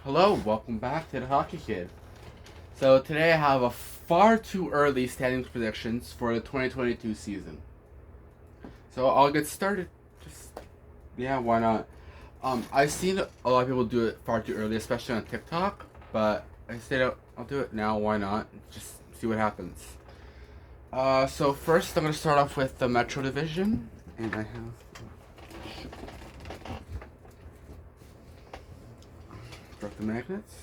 Hello, welcome back to the Hockey Kid. So today I have a far too early standings predictions for the 2022 season. So I'll get started. Just yeah, why not? I've seen a lot of people do it far too early, especially on TikTok. But I said I'll do it now. Why not? Just see what happens. So first I'm gonna start off with the Metro Division, and I have drop the magnets.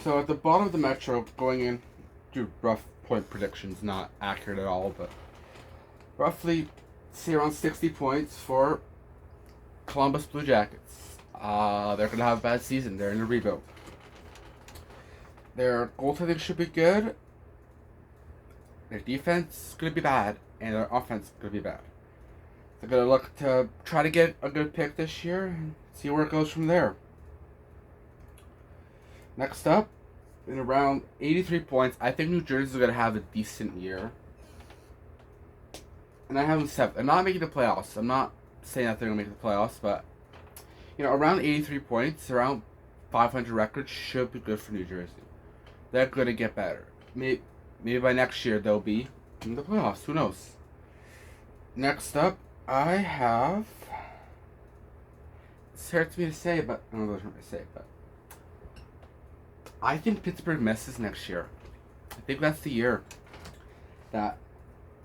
So at the bottom of the Metro, going in, do rough point predictions, not accurate at all, but roughly say around 60 points for Columbus Blue Jackets. They're gonna have a bad season. They're in a rebuild. Their goaltending should be good. Their defense is gonna be bad, and their offense is gonna be bad. They're gonna look to try to get a good pick this year and see where it goes from there. Next up, in around 83 points, I think New Jersey's going to have a decent year. And I have them 7th. I'm not making the playoffs. I'm not saying that they're going to make the playoffs, but, around 83 points, around 500 records should be good for New Jersey. They're going to get better. Maybe by next year they'll be in the playoffs. Who knows? Next up, I have... It hurts me to say, but I don't know what I'm trying to say, but... I think Pittsburgh misses next year. I think that's the year that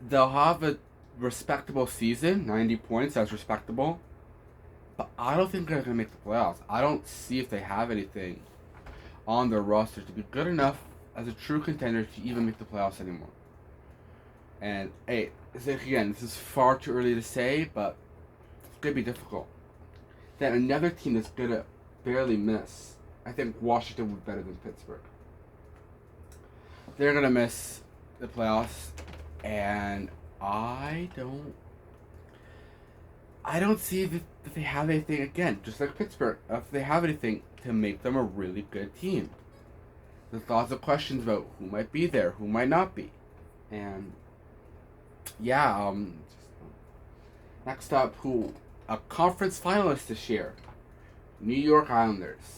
they'll have a respectable season, 90 points, that's respectable. But I don't think they're going to make the playoffs. I don't see if they have anything on their roster to be good enough as a true contender to even make the playoffs anymore. And, hey, again, this is far too early to say, but it's going to be difficult. Then another team that's going to barely miss, I think Washington would be better than Pittsburgh. They're going to miss the playoffs, and I don't see that they have anything, again, just like Pittsburgh, if they have anything to make them a really good team. There's lots of questions about who might be there, who might not be. And, yeah, next up, a conference finalist this year, New York Islanders.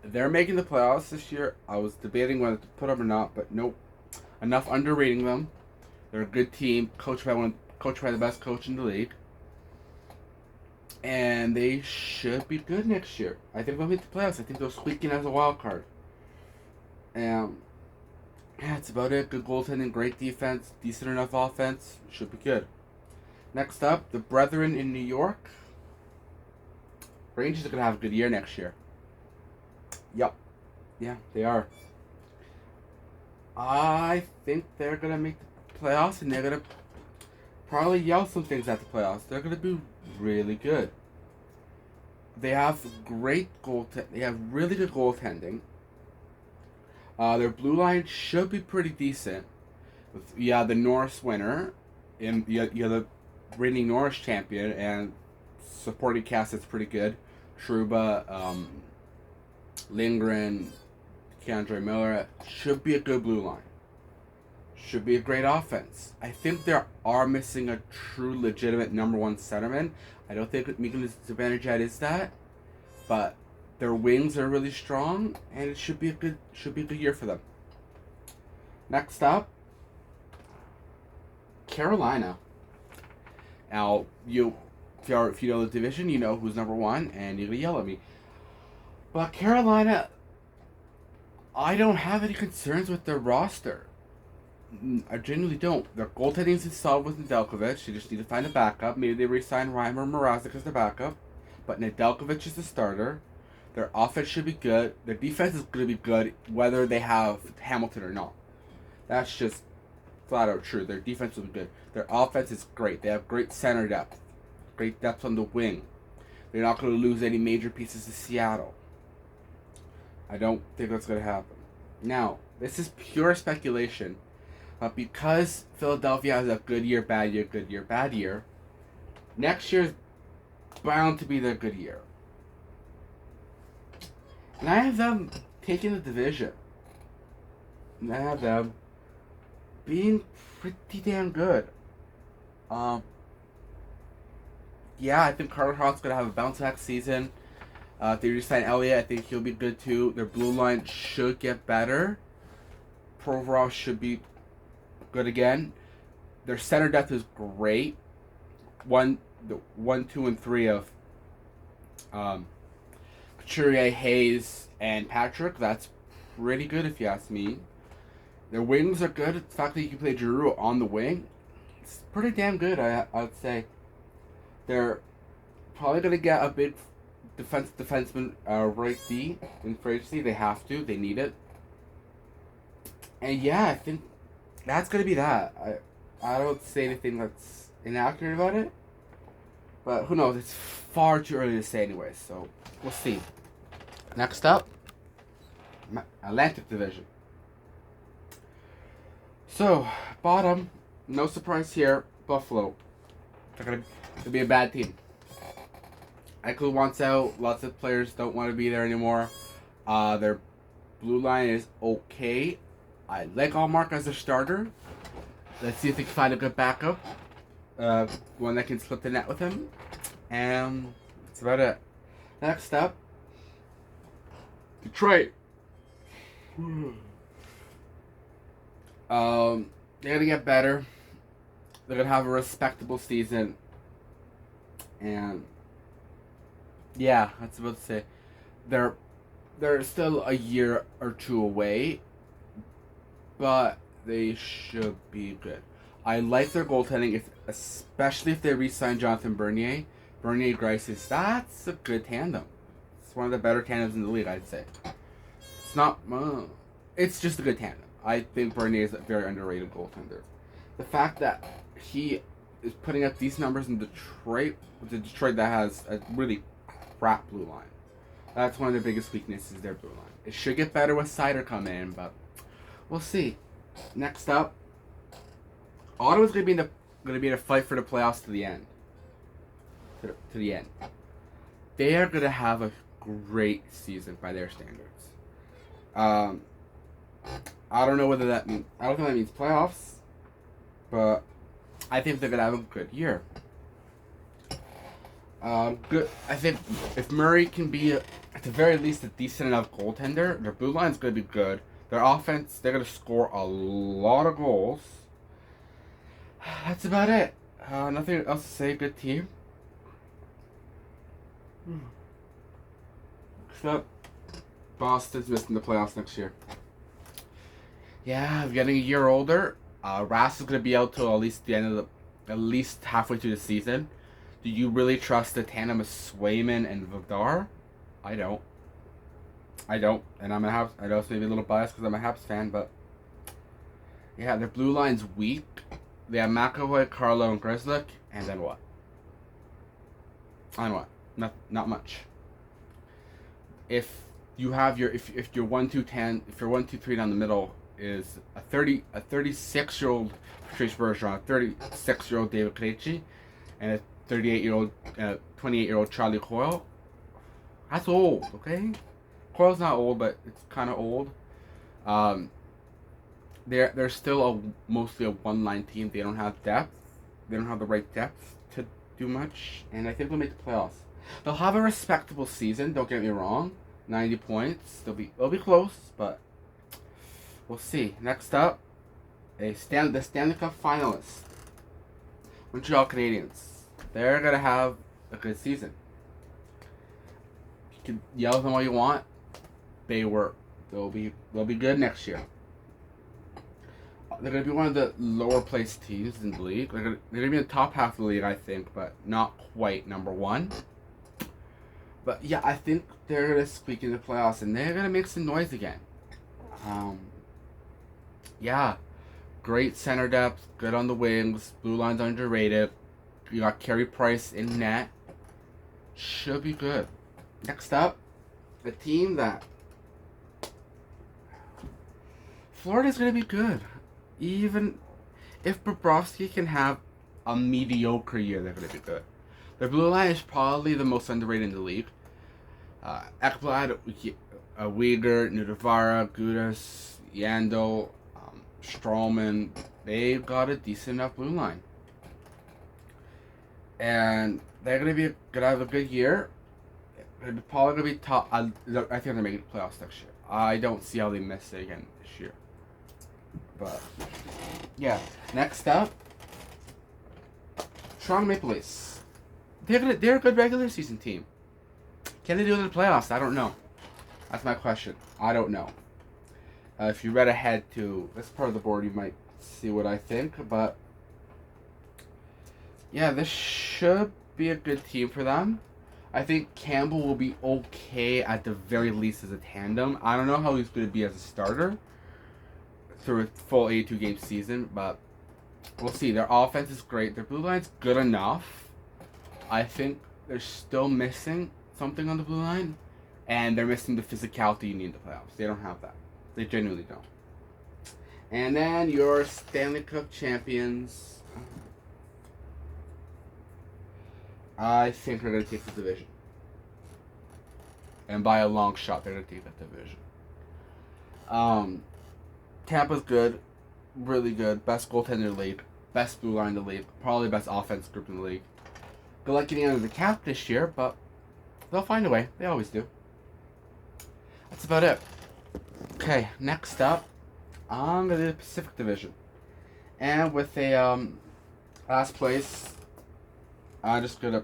They're making the playoffs this year. I was debating whether to put them or not, but nope. Enough underrating them. They're a good team, coached by the best coach in the league, and they should be good next year. I think they'll make the playoffs. I think they'll squeak in as a wild card. Yeah, that's about it. Good goaltending, great defense, decent enough offense. Should be good. Next up, the Brethren in New York. Rangers are gonna have a good year next year. Yep. Yeah, they are. I think they're going to make the playoffs, and they're going to probably yell some things at the playoffs. They're going to be really good. They have They have really good goaltending. Their blue line should be pretty decent. The Norris winner, and the reigning Norris champion, and supporting cast that's pretty good. Trouba, Lindgren, Keandre Miller, should be a good blue line. Should be a great offense. I think they are missing a true, legitimate number one centerman. I don't think Mika Zibanejad is that, but their wings are really strong, and it should be a good year for them. Next up, Carolina. Now if you know the division, you know who's number one, and you're gonna yell at me. But Carolina, I don't have any concerns with their roster. I genuinely don't. Their goaltending is solid with Nedeljkovic. They just need to find a backup. Maybe they re-sign Reimer Mrazek as the backup. But Nedeljkovic is the starter. Their offense should be good. Their defense is going to be good whether they have Hamilton or not. That's just flat out true. Their defense will be good. Their offense is great. They have great center depth. Great depth on the wing. They're not going to lose any major pieces to Seattle. I don't think that's going to happen. Now, this is pure speculation, but because Philadelphia has a good year, bad year, good year, bad year, next year is bound to be their good year. And I have them taking the division. And I have them being pretty damn good. Yeah, I think Carter Hart's going to have a bounce back season. If they resign Elliott, I think he'll be good too. Their blue line should get better. Provorov should be good again. Their center depth is great. The 1, 2, and 3 of Couturier, Hayes, and Patrick. That's pretty good if you ask me. Their wings are good. The fact that you can play Giroux on the wing, it's pretty damn good, I'd say. They're probably going to get a big defenseman right D in free agency. They have to. They need it. And yeah, I think that's going to be that. I don't say anything that's inaccurate about it. But who knows? It's far too early to say anyway. So we'll see. Next up, Atlantic Division. So, bottom, no surprise here, Buffalo. They're going to be a bad team. Eichel wants out. Lots of players don't want to be there anymore. Their blue line is okay. I like Allmark as a starter. Let's see if they can find a good backup. One that can split the net with him. And that's about it. Next up, Detroit. They're gonna get better. They're gonna have a respectable season. And yeah, that's about to say. They're still a year or two away, but they should be good. I like their goaltending, especially if they re-sign Jonathan Bernier. Bernier Greiss, that's a good tandem. It's one of the better tandems in the league, I'd say. It's not, it's just a good tandem. I think Bernier is a very underrated goaltender. The fact that he is putting up these numbers in Detroit, the Detroit that has a really crap blue line. That's one of their biggest weaknesses, their blue line. It should get better with Seider coming in, but we'll see. Next up, Ottawa's gonna be in a fight for the playoffs to the end. To the end. They are gonna have a great season by their standards. I don't know whether that means I don't think that means playoffs, but I think they're gonna have a good year. Good. I think if Murray can be at the very least a decent enough goaltender, their blue line's gonna be good. Their offense, they're gonna score a lot of goals. That's about it. Nothing else to say. Good team. Except Boston's missing the playoffs next year. Yeah, getting a year older. Rass is gonna be out till at least the end of at least halfway through the season. Do you really trust the tandem of Swayman and Vladar? I don't. And I'm a Habs. I know it's maybe a little biased because I'm a Habs fan, but yeah, their blue line's weak. They have McAvoy, Carlo, and Grzelcyk, and then what? Not much. If you have your if your 1-2-10, if your 1-2-3 down the middle is a 36-year-old Patrice Bergeron, a 36-year-old David Krejci, and a 28-year-old Charlie Coyle, that's old, okay? Coyle's not old, but it's kind of old. They're still mostly a one-line team. They don't have depth. They don't have the right depth to do much, and I think they'll make the playoffs. They'll have a respectable season. Don't get me wrong. 90 points. They'll be close, but we'll see. Next up, the Stanley Cup finalists, Montreal Canadiens. They're gonna have a good season. You can yell at them all you want. They'll be good next year. They're gonna be one of the lower placed teams in the league. They're gonna be in the top half of the league, I think, but not quite number one. But yeah, I think they're gonna squeak into the playoffs and they're gonna make some noise again. Yeah, great center depth, good on the wings. Blue line's underrated. You got Carey Price in net. Should be good. Next up, a team that Florida's gonna be good. Even if Bobrovsky can have a mediocre year, they're going to be good. Their blue line is probably the most underrated in the league. Ekblad, Uyghur, Nudavara, Gudas, Yandel, Strawman, they've got a decent enough blue line. And they're going to have a good year. They're probably gonna be top. I think they're making the playoffs next year. I don't see how they miss it again this year. But yeah, next up, Toronto Maple Leafs. They're a good regular season team. Can they do it in the playoffs? I don't know. That's my question. I don't know. If you read ahead to this part of the board, you might see what I think. But yeah, this should be a good team for them. I think Campbell will be okay at the very least as a tandem. I don't know how he's going to be as a starter through a full 82 game season, but we'll see. Their offense is great. Their blue line's good enough. I think they're still missing something on the blue line, and they're missing the physicality you need in the playoffs. They don't have that. They genuinely don't. And then your Stanley Cup champions. I think they're going to take the division. And by a long shot, they're going to take that division. Tampa's good. Really good. Best goaltender in the league. Best blue line in the league. Probably best offense group in the league. Good luck getting under the cap this year, but they'll find a way. They always do. That's about it. Okay, next up, I'm going to do the Pacific Division. And with a last place, I'm just going to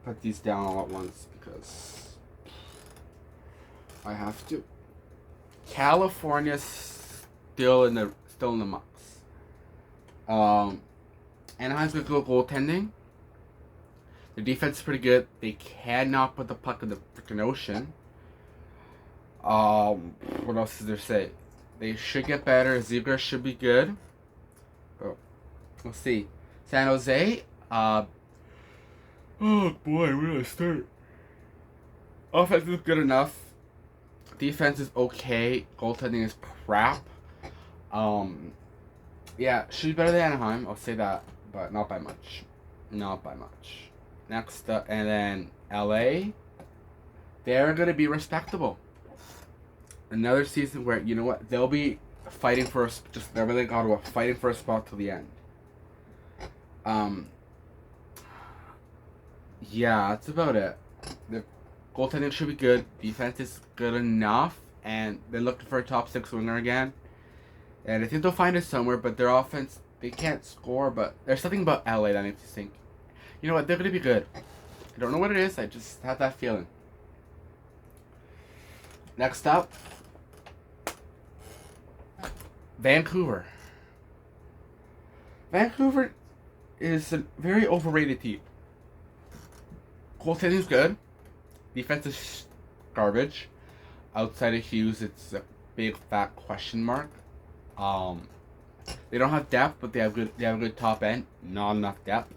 put these down all at once because I have to. California's still in the mux. Anaheim's going to go goaltending. Their defense is pretty good. They cannot put the puck in the freaking ocean. What else is there to say? They should get better. Ziegler should be good. Oh, we'll see. San Jose, oh boy, where do I start? Offense is good enough. Defense is okay. Goaltending is crap. Yeah, should be better than Anaheim. I'll say that, but not by much. Not by much. Next up, and then LA. They're gonna be respectable. Another season where, you know what, they'll be fighting for they're really fighting for a spot till the end. Yeah, that's about it. The goaltending should be good. Defense is good enough, and they're looking for a top 6 winger again. And I think they'll find it somewhere, but their offense, they can't score, but there's something about LA that makes you think, you know what, they're gonna be good. I don't know what it is, I just have that feeling. Next up, Vancouver. Vancouver is a very overrated team. Goaltending is good. Defense is garbage. Outside of Hughes, it's a big fat question mark. They don't have depth, but they have a good top end. Not enough depth.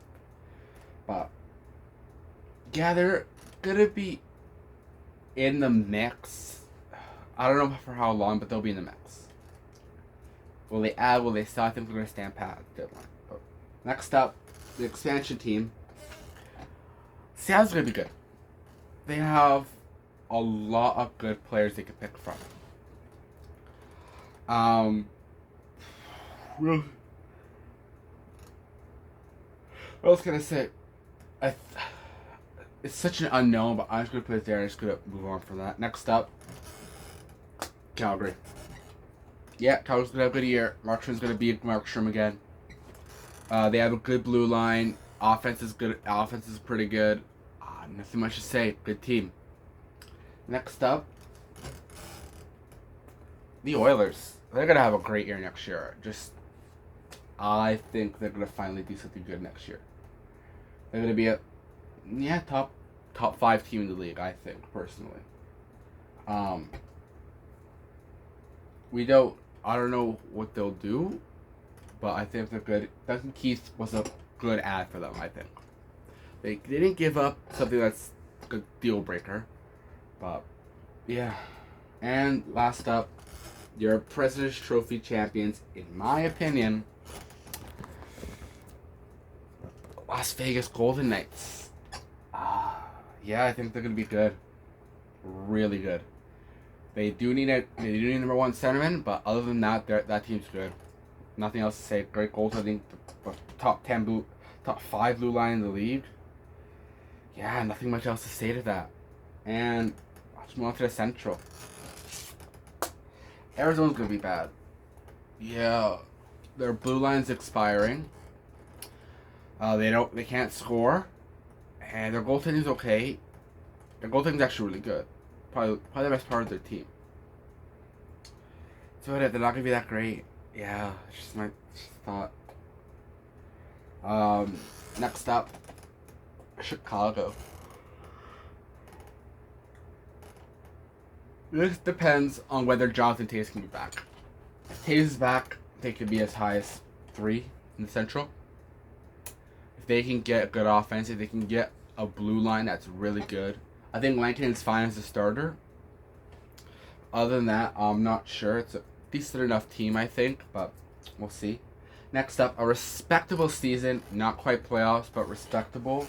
But yeah, they're gonna be in the mix. I don't know for how long, but they'll be in the mix. Will they add? Will they sell? I think they're going to stand pat at the deadline. But next up, the expansion team. Seattle's going to be good. They have a lot of good players they can pick from. What else can I say? It's such an unknown, but I'm just going to put it there. I'm just going to move on from that. Next up, Calgary. Yeah, Calgary's going to have a good year. Markstrom's going to be Markstrom again. They have a good blue line. Offense is good. Offense is pretty good. Nothing much to say. Good team. Next up, the Oilers. They're going to have a great year next year. I think they're going to finally do something good next year. They're going to be a top 5 team in the league, I think, personally. I don't know what they'll do, but I think they're good. Duncan Keith was a good ad for them, I think. They didn't give up something that's a deal breaker, but yeah. And last up, your President's Trophy champions, in my opinion, Las Vegas Golden Knights. Yeah, I think they're gonna be good, really good. They do need number 1 centerman, but other than that, that team's good. Nothing else to say. Great goaltending, top 5 blue line in the league. Yeah, nothing much else to say to that. And let's move on to the Central. Arizona's gonna be bad. Yeah, their blue line's expiring. They can't score, and their goaltending's okay. Their goaltending's actually really good. Probably the best part of their team. So they're not gonna be that great. Yeah, it's just my thought. Next up, Chicago. This depends on whether Jonathan Toews can be back. If Toews is back, they could be as high as 3 in the Central. If they can get a good offense, if they can get a blue line that's really good. I think Langton is fine as a starter. Other than that, I'm not sure. It's a decent enough team, I think, but we'll see. Next up, a respectable season. Not quite playoffs, but respectable.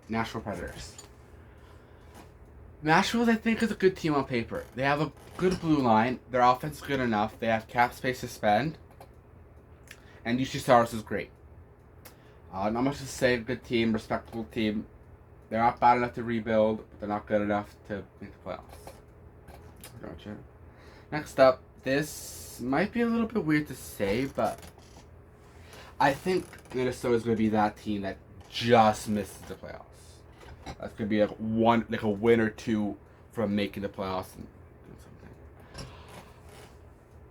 Nashville Predators. Nashville, I think, is a good team on paper. They have a good blue line. Their offense is good enough. They have cap space to spend. And UC Stars is great. Not much to say. Good team, respectable team. They're not bad enough to rebuild, but they're not good enough to make the playoffs. Gotcha. Next up, this might be a little bit weird to say, but I think Minnesota is going to be that team that just misses the playoffs. That's going to be like a win or two from making the playoffs and doing something.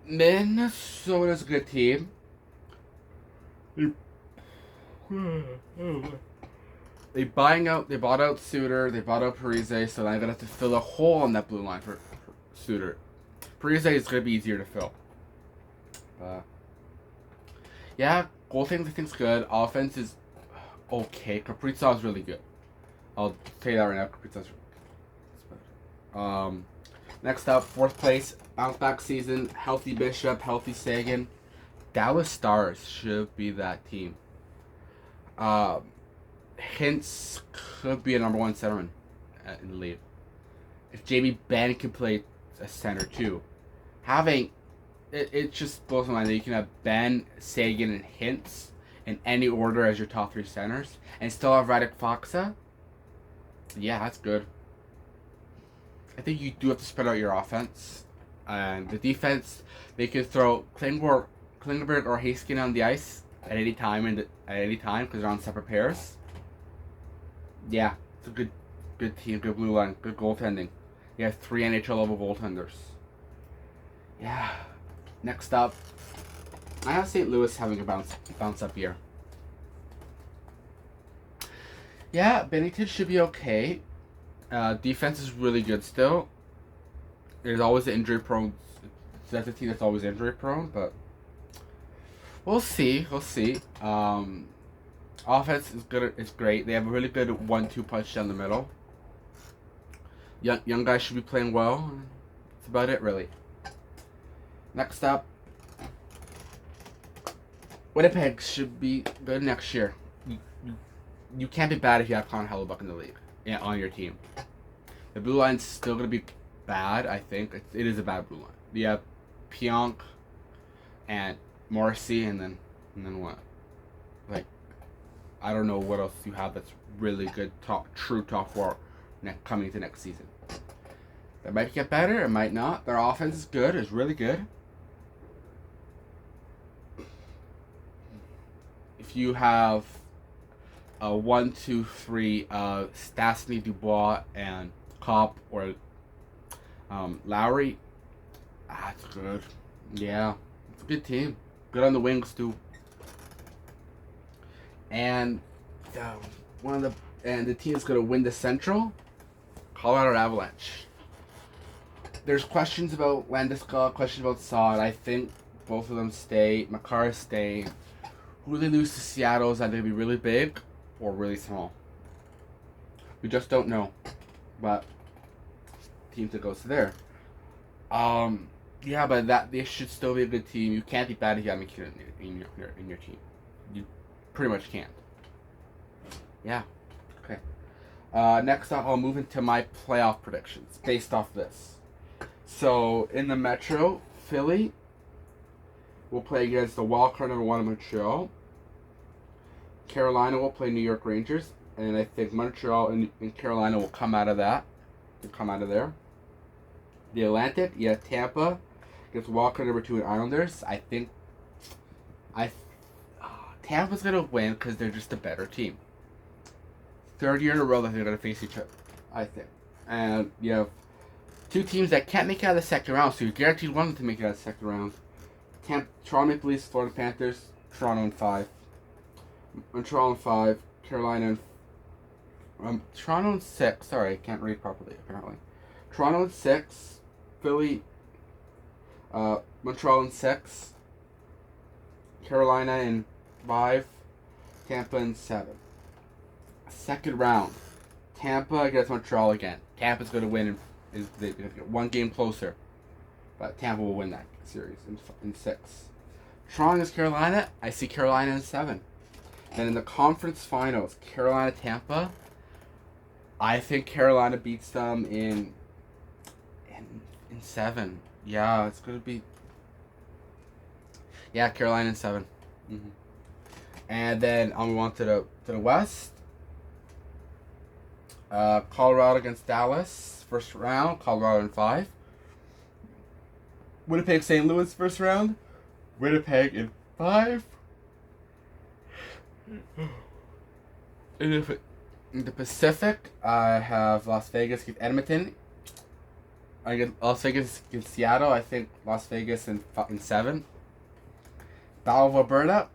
Minnesota's a good team. They bought out Suter, they bought out Parise, so they're gonna have to fill a hole on that blue line for Suter. Parise is gonna be easier to fill. Yeah, goaltending I think's good. Offense is okay. Kaprizov is really good. I'll tell you that right now. Kaprizov's really good. Next up, 4th place, bounce back season, healthy Bishop, healthy Sagan. Dallas Stars should be that team. Hintz could be a number 1 centerman in the league. If Jamie Benn can play a center too, it just blows my mind that you can have Ben, Sagan, and Hintz in any order as your top 3 centers, and still have Radek Faksa. Yeah, that's good. I think you do have to spread out your offense, and the defense. They could throw Klingberg or Haskin on the ice at any time because they're on separate pairs. Yeah, it's a good team, good blue line, good goaltending. You have 3 NHL level goaltenders. Yeah. Next up, I have St. Louis having a bounce up year. Yeah, Bennington should be okay. Defense is really good still. There's always an injury prone. That's a team that's always injury prone, but we'll see. Offense is good. It's great. They have a really good 1-2 punch down the middle. Young guys should be playing well. That's about it, really. Next up, Winnipeg should be good next year. You can't be bad if you have Connor Hellebuyck in the league on your team. The blue line's still gonna be bad. I think it is a bad blue line. You have Pionk and Morrissey, and then what? Like, I don't know what else you have that's really good, true top 4 coming to next season. It might get better, it might not. Their offense is good, it's really good. If you have a 1, 2, 3, Stastny, Dubois, and Kopp or Lowry, that's good. Yeah, it's a good team. Good on the wings too. And the team that's gonna win the Central, Colorado Avalanche. There's questions about Landeskog, questions about Saad. I think both of them stay. Makar is staying. Who they lose to Seattle is either gonna be really big or really small. We just don't know. But team that goes to there. Yeah, but they should still be a good team. You can't be bad if you have McKinnon in your team. You pretty much can't. Yeah. Okay. Next up, I'll move into my playoff predictions based off this. So in the Metro, Philly will play against the wildcard number 1 in Montreal. Carolina will play New York Rangers. and I think Montreal and Carolina will come out of that. They'll come out of there. The Atlantic, yeah, Tampa against Walker number 2 and Islanders. I think Tampa's gonna win because they're just a better team. Third year in a row that they're gonna face each other, I think. And you have two teams that can't make it out of the second round, so you're guaranteed one of them to make it out of the second round. Toronto Maple Leafs, Florida Panthers, Toronto in 5. Montreal in 5, Carolina in Toronto in 6. Sorry, I can't read properly apparently. Toronto in 6, Philly, Montreal in 6, Carolina in 5, Tampa in 7. Second round, Tampa against Montreal again. Tampa's going to win. They're going to get one game closer, but Tampa will win that series in 6. Toronto against Carolina. I see Carolina in 7. Then in the conference finals, Carolina Tampa. I think Carolina beats them in 7. Yeah, it's going to be. Yeah, Carolina in 7. Mm-hmm. And then I'll move on to the West. Colorado against Dallas, first round. Colorado in 5. Winnipeg St. Louis, first round. Winnipeg in 5. In the Pacific, I have Las Vegas against Edmonton. I get Las Vegas against Seattle. I think Las Vegas in 7. Battle of Alberta,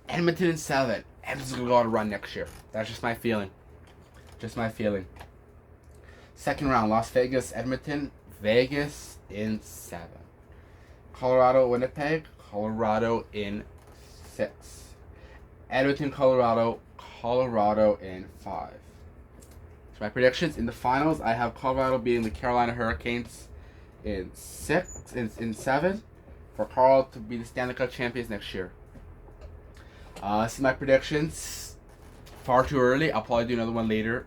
Edmonton in 7. Edmonton's gonna go on a run next year. That's just my feeling. Just my feeling. Second round, Las Vegas, Edmonton, Vegas in 7. Colorado, Winnipeg, Colorado in 6. Edmonton, Colorado, Colorado in 5. So my predictions in the finals, I have Colorado beating the Carolina Hurricanes in 7. For Carl to be the Stanley Cup champions next year. This is my predictions. Far too early. I'll probably do another one later.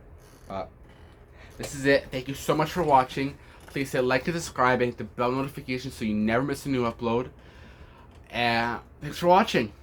This is it. Thank you so much for watching. Please hit like and subscribe and hit the bell notification so you never miss a new upload. And thanks for watching.